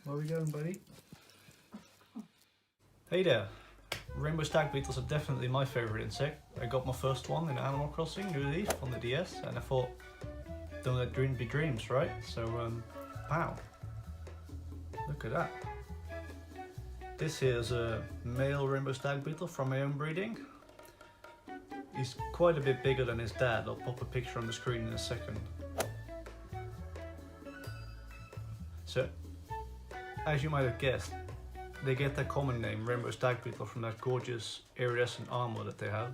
Where are we going, buddy? Hey there. Rainbow stag beetles are definitely my favourite insect. I got my first one in Animal Crossing, New Leaf, on the DS, and I thought, don't let dreams be dreams, right? So, wow. Look at that. This here is a male rainbow stag beetle from my own breeding. He's quite a bit bigger than his dad. I'll pop a picture on the screen in a second. So, as you might have guessed, they get their common name, rainbow stag beetle, from that gorgeous iridescent armor that they have.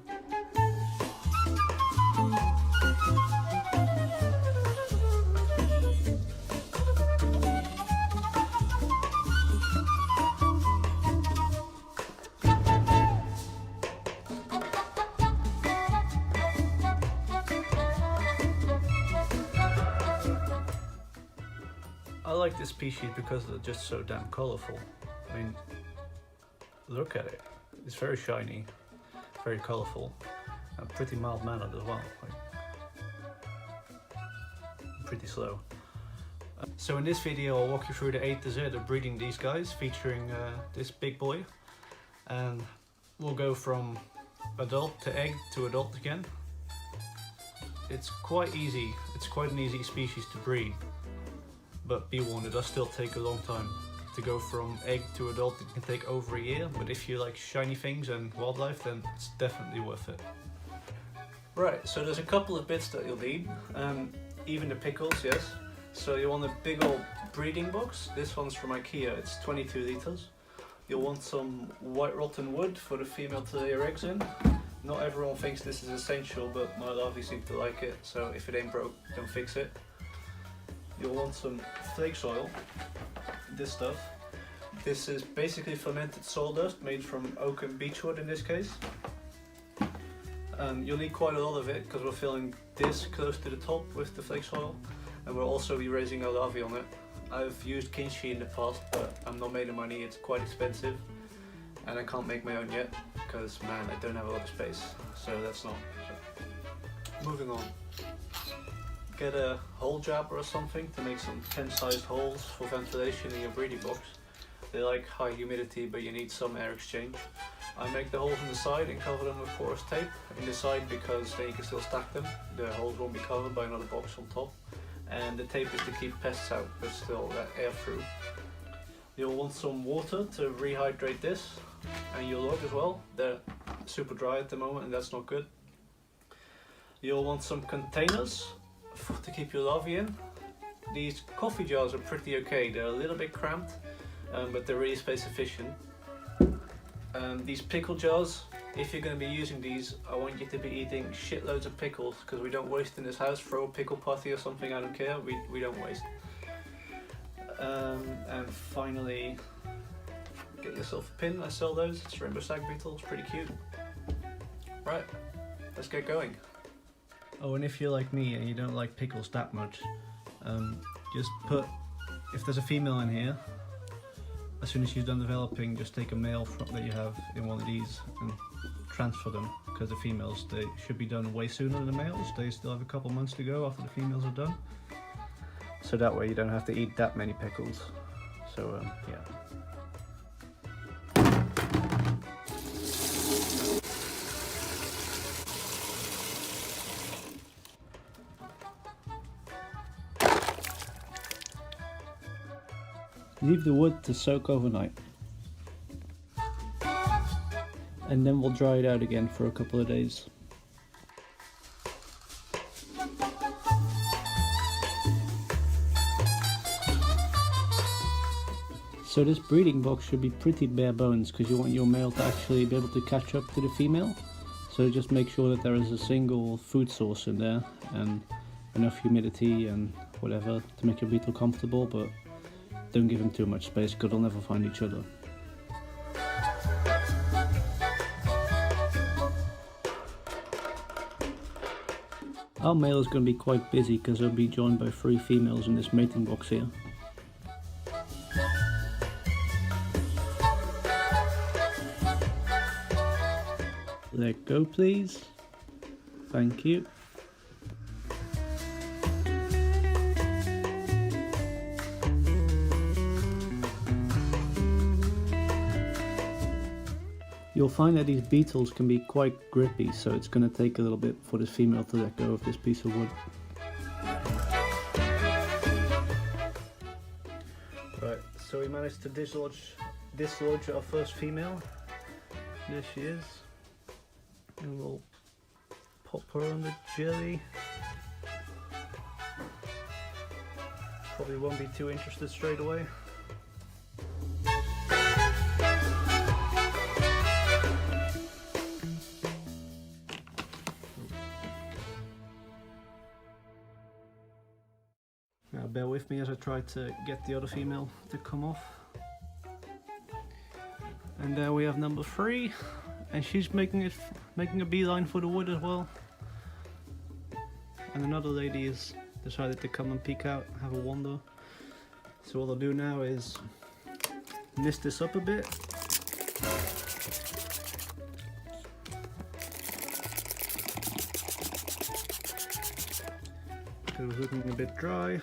I like this species because they're just so damn colourful. I mean, look at it. It's very shiny, very colourful, and pretty mild-mannered as well. Pretty slow. So in this video I'll walk you through the A to Z of breeding these guys, featuring this big boy. And we'll go from adult to egg to adult again. It's quite easy, it's quite an easy species to breed. But be warned, it does still take a long time. To go from egg to adult, it can take over a year, but if you like shiny things and wildlife, then it's definitely worth it. Right, so there's a couple of bits that you'll need, even the pickles, yes. So you want a big old breeding box. This one's from IKEA, it's 22 litres. You'll want some white rotten wood for the female to lay her eggs in. Not everyone thinks this is essential, but my larvae seem to like it, so if it ain't broke, don't fix it. You'll want some flake soil, this stuff. This is basically fermented sawdust made from oak and beechwood in this case. You'll need quite a lot of it because we're filling this close to the top with the flake soil, and we'll also be raising our larvae on it. I've used kimchi in the past, but I'm not made of money, it's quite expensive, and I can't make my own yet because, man, I don't have a lot of space, so that's not. So. Moving on. Get a hole jabber or something to make some pen-sized holes for ventilation in your breeding box. They like high humidity, but you need some air exchange. I make the holes in the side and cover them with porous tape in the side because then you can still stack them. The holes won't be covered by another box on top. And the tape is to keep pests out, but still let air through. You'll want some water to rehydrate this, and your log as well. They're super dry at the moment and that's not good. You'll want some containers to keep your larvae in. These coffee jars are pretty okay, they're a little bit cramped, but they're really space efficient. These pickle jars, if you're going to be using these, I want you to be eating shitloads of pickles because we don't waste in this house. Throw a pickle party or something, I don't care, we don't waste. And finally, get yourself a pin. I sell those, it's rainbow stag beetle, it's pretty cute. Right, let's get going. Oh, and if you're like me and you don't like pickles that much, just put, if there's a female in here, as soon as she's done developing, just take a male that you have in one of these and transfer them, because the females, they should be done way sooner than the males. They still have a couple months to go after the females are done. So that way you don't have to eat that many pickles. So, yeah. Leave the wood to soak overnight, and then we'll dry it out again for a couple of days. So this breeding box should be pretty bare bones because you want your male to actually be able to catch up to the female. So just make sure that there is a single food source in there and enough humidity and whatever to make your beetle comfortable, but don't give them too much space because they'll never find each other. Our male is going to be quite busy because he'll be joined by 3 females in this mating box here. Let go, please. Thank you. You'll find that these beetles can be quite grippy, so it's going to take a little bit for this female to let go of this piece of wood. Right, so we managed to dislodge our first female. There she is. And we'll pop her on the jelly. Probably won't be too interested straight away. Now bear with me as I try to get the other female to come off. And there we have number 3, and she's making a beeline for the wood as well. And another lady has decided to come and peek out, have a wander. So what I'll do now is mist this up a bit. It was looking a bit dry.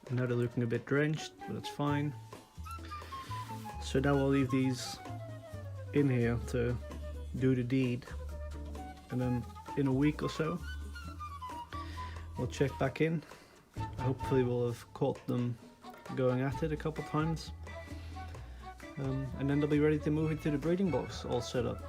Now they're looking a bit drenched, but that's fine. So now I'll leave these in here to do the deed, and then in a week or so we'll check back in. Hopefully we'll have caught them going at it a couple times, and then they'll be ready to move into the breeding box all set up.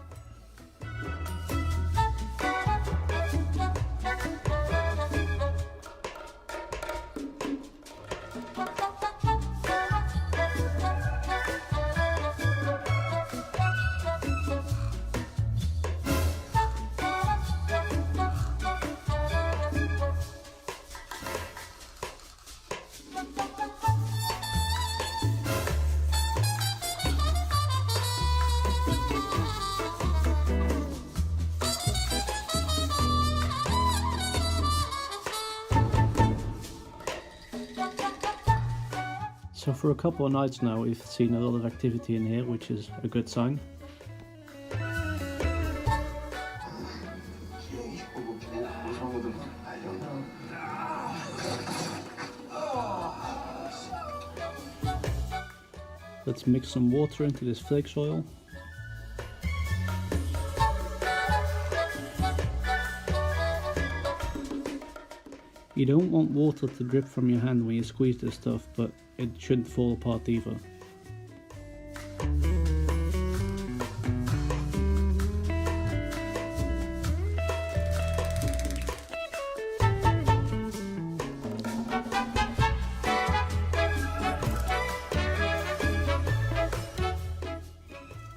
So for a couple of nights now we've seen a lot of activity in here, which is a good sign. Let's mix some water into this flake soil. You don't want water to drip from your hand when you squeeze this stuff, but it shouldn't fall apart either.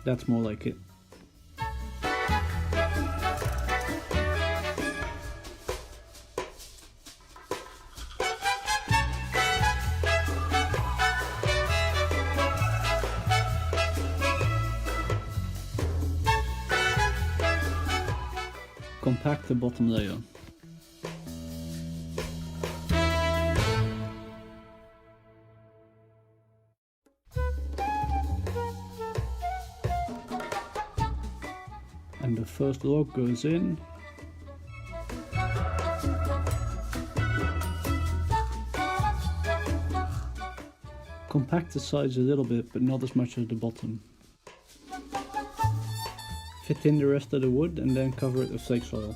That's more like it. Compact the bottom layer. And the first log goes in. Compact the sides a little bit, but not as much as the bottom. Fit in the rest of the wood and then cover it with flake soil.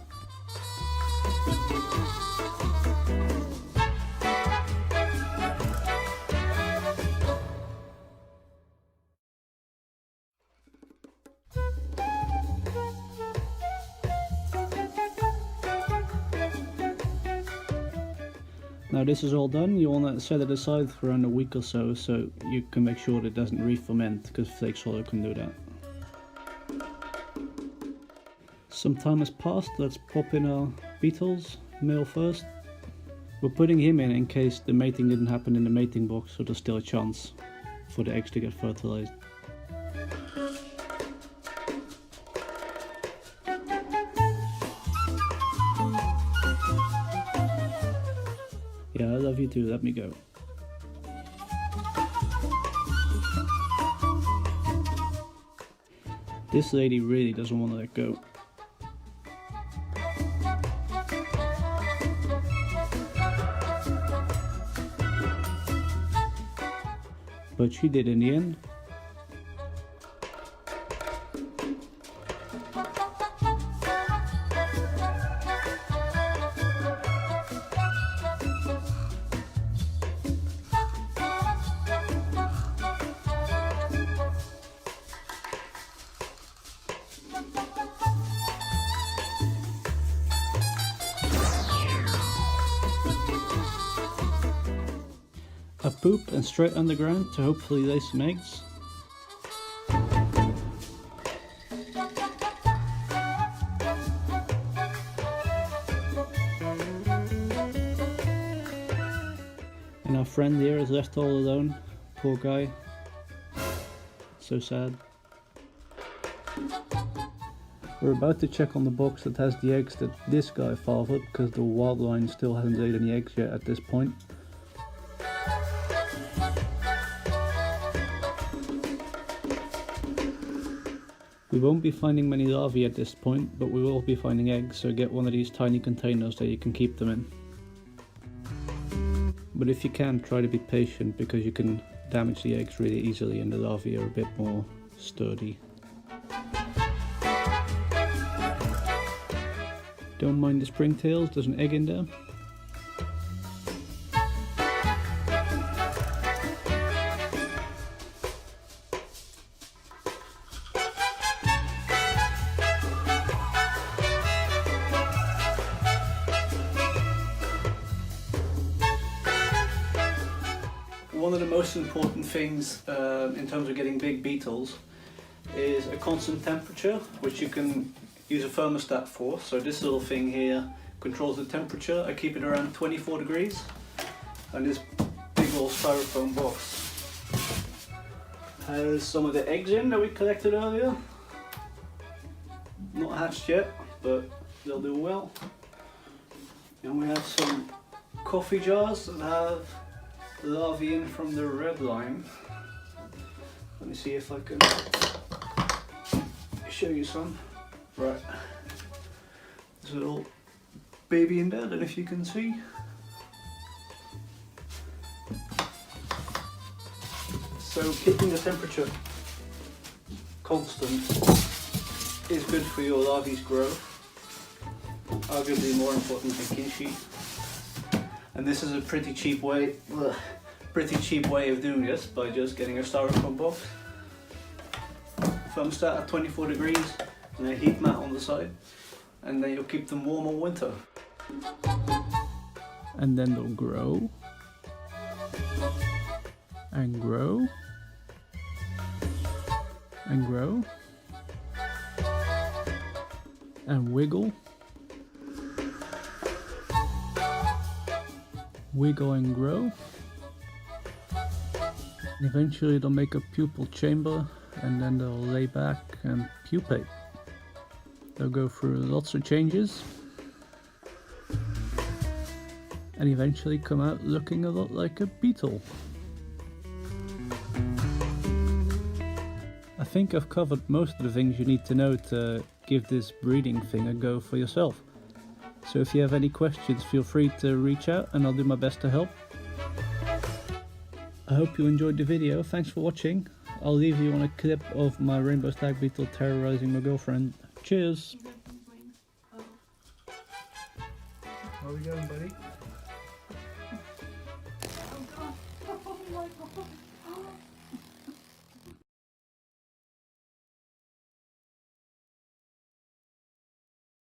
Now this is all done. You want to set it aside for around a week or so you can make sure that it doesn't re-ferment, because flake soil can do that. Some time has passed. Let's pop in our beetles, male first. We're putting him in case the mating didn't happen in the mating box, so there's still a chance for the eggs to get fertilized. Yeah, I love you too, let me go. This lady really doesn't want to let go. But she did in the end. I poop and straight underground to hopefully lay some eggs. And our friend here is left all alone. Poor guy. So sad. We're about to check on the box that has the eggs that this guy fathered, because the wild line still hasn't laid any eggs yet at this point. We won't be finding many larvae at this point, but we will be finding eggs, so get one of these tiny containers that you can keep them in. But if you can, try to be patient, because you can damage the eggs really easily and the larvae are a bit more sturdy. Don't mind the springtails, there's an egg in there. One of the most important things in terms of getting big beetles is a constant temperature, which you can use a thermostat for. So this little thing here controls the temperature. I keep it around 24 degrees, and this big old styrofoam box has some of the eggs in that we collected earlier. Not hatched yet, but they'll do well. And we have some coffee jars that have larvae in from the red line. Let me see if I can show you some. Right, there's a little baby in there, I don't know if you can see. So keeping the temperature constant is good for your larvae's growth, arguably more important than kinship. And this is a pretty cheap way of doing this, by just getting a styrofoam box, thermostat at 24 degrees, and a heat mat on the side, and then you'll keep them warm all winter. And then they'll grow and grow and grow and wiggle and grow, and eventually they'll make a pupal chamber, and then they'll lay back and pupate. They'll go through lots of changes and eventually come out looking a lot like a beetle. I think I've covered most of the things you need to know to give this breeding thing a go for yourself. So if you have any questions, feel free to reach out and I'll do my best to help. I hope you enjoyed the video. Thanks for watching. I'll leave you on a clip of my rainbow stag beetle terrorizing my girlfriend. Cheers! How are we going, buddy?